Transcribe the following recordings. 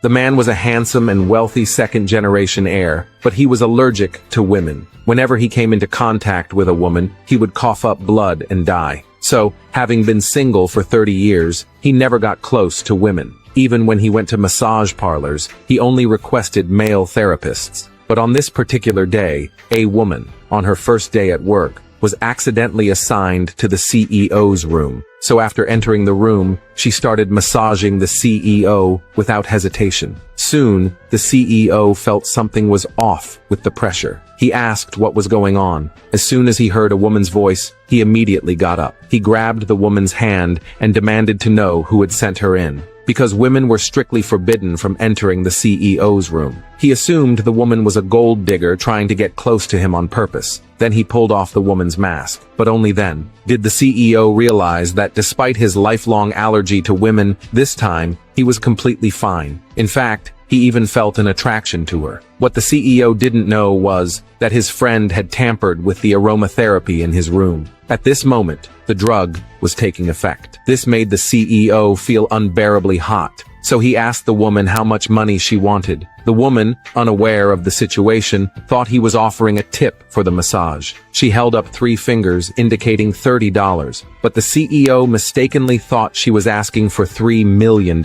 The man was a handsome and wealthy second-generation heir, but he was allergic to women. Whenever he came into contact with a woman, he would cough up blood and die. So, having been single for 30 years, he never got close to women. Even when he went to massage parlors, he only requested male therapists. But on this particular day, a woman, on her first day at work, was accidentally assigned to the CEO's room. So after entering the room, she started massaging the CEO without hesitation. Soon, the CEO felt something was off with the pressure. He asked what was going on. As soon as he heard a woman's voice, he immediately got up. He grabbed the woman's hand and demanded to know who had sent her in, because women were strictly forbidden from entering the CEO's room. He assumed the woman was a gold digger trying to get close to him on purpose. Then he pulled off the woman's mask. But only then did the CEO realize that despite his lifelong allergy to women, this time, he was completely fine. In fact, he even felt an attraction to her. What the CEO didn't know was that his friend had tampered with the aromatherapy in his room. At this moment, the drug was taking effect. This made the CEO feel unbearably hot, so he asked the woman how much money she wanted. The woman, unaware of the situation, thought he was offering a tip for the massage. She held up 3 fingers, indicating $30, but the CEO mistakenly thought she was asking for $3 million.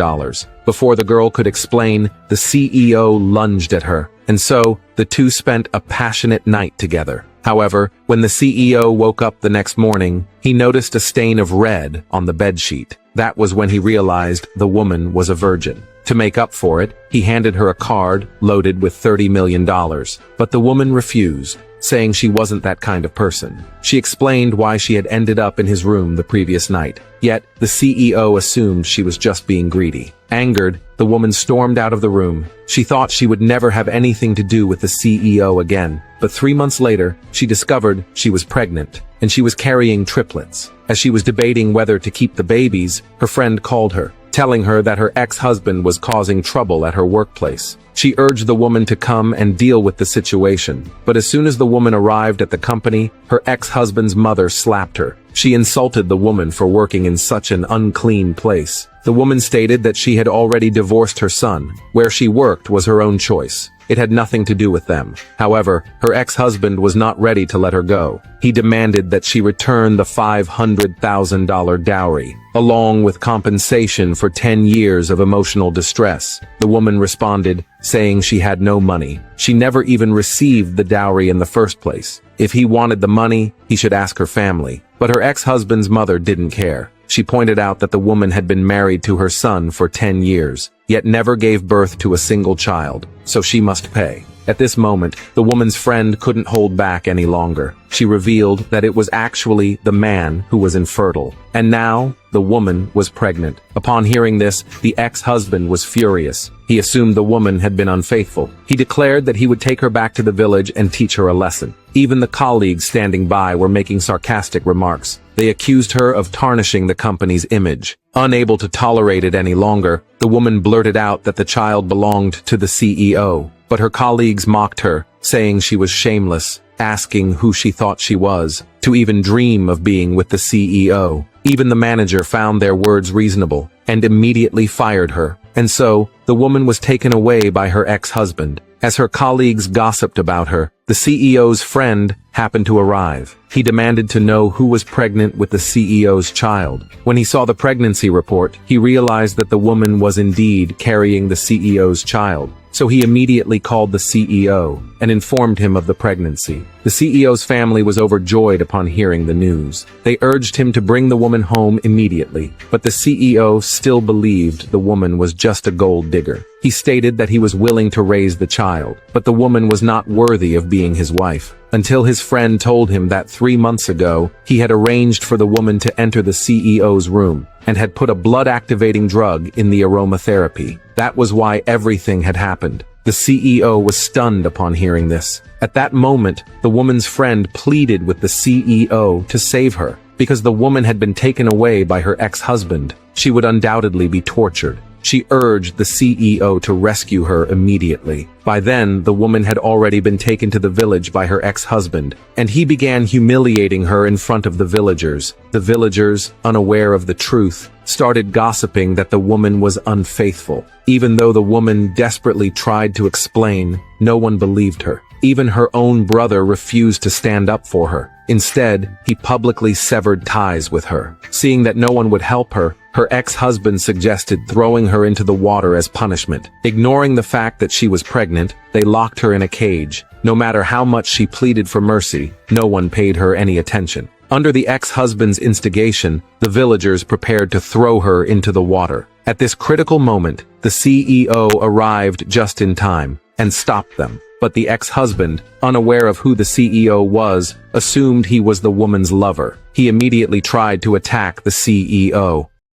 Before the girl could explain, the CEO lunged at her, and so the two spent a passionate night together. However, when the CEO woke up the next morning, he noticed a stain of red on the bedsheet. That was when he realized the woman was a virgin. To make up for it, he handed her a card loaded with $30 million, but the woman refused, saying she wasn't that kind of person. She explained why she had ended up in his room the previous night, yet the CEO assumed she was just being greedy. Angered, the woman stormed out of the room. She thought she would never have anything to do with the CEO again, but 3 months later, she discovered she was pregnant, and she was carrying triplets. As she was debating whether to keep the babies, her friend called her, telling her that her ex-husband was causing trouble at her workplace. She urged the woman to come and deal with the situation, but as soon as the woman arrived at the company, her ex-husband's mother slapped her. She insulted the woman for working in such an unclean place. The woman stated that she had already divorced her son. Where she worked was her own choice. It had nothing to do with them. However, her ex-husband was not ready to let her go. He demanded that she return the $500,000 dowry, along with compensation for 10 years of emotional distress. The woman responded, saying she had no money. She never even received the dowry in the first place. If he wanted the money, he should ask her family. But her ex-husband's mother didn't care. She pointed out that the woman had been married to her son for 10 years, yet never gave birth to a single child, so she must pay. At this moment, the woman's friend couldn't hold back any longer. She revealed that it was actually the man who was infertile. And now, the woman was pregnant. Upon hearing this, the ex-husband was furious. He assumed the woman had been unfaithful. He declared that he would take her back to the village and teach her a lesson. Even the colleagues standing by were making sarcastic remarks. They accused her of tarnishing the company's image. Unable to tolerate it any longer, the woman blurted out that the child belonged to the CEO. But her colleagues mocked her, saying she was shameless, asking who she thought she was, to even dream of being with the CEO. Even the manager found their words reasonable, and immediately fired her. And so, the woman was taken away by her ex-husband. As her colleagues gossiped about her, the CEO's friend happened to arrive. He demanded to know who was pregnant with the CEO's child. When he saw the pregnancy report, he realized that the woman was indeed carrying the CEO's child. So he immediately called the CEO and informed him of the pregnancy. The CEO's family was overjoyed upon hearing the news. They urged him to bring the woman home immediately, but the CEO still believed the woman was just a gold digger. He stated that he was willing to raise the child, but the woman was not worthy of being his wife. Until his friend told him that 3 months ago, he had arranged for the woman to enter the CEO's room and had put a blood-activating drug in the aromatherapy. That was why everything had happened. The CEO was stunned upon hearing this. At that moment, the woman's friend pleaded with the CEO to save her. Because the woman had been taken away by her ex-husband, she would undoubtedly be tortured. She urged the CEO to rescue her immediately. By then, the woman had already been taken to the village by her ex-husband, and he began humiliating her in front of the villagers. The villagers, unaware of the truth, started gossiping that the woman was unfaithful. Even though the woman desperately tried to explain, no one believed her. Even her own brother refused to stand up for her. Instead, he publicly severed ties with her. Seeing that no one would help her, her ex-husband suggested throwing her into the water as punishment. Ignoring the fact that she was pregnant, they locked her in a cage. No matter how much she pleaded for mercy, no one paid her any attention. Under the ex-husband's instigation, the villagers prepared to throw her into the water. At this critical moment, the CEO arrived just in time and stopped them. But the ex-husband, unaware of who the CEO was, assumed he was the woman's lover. He immediately tried to attack the CEO.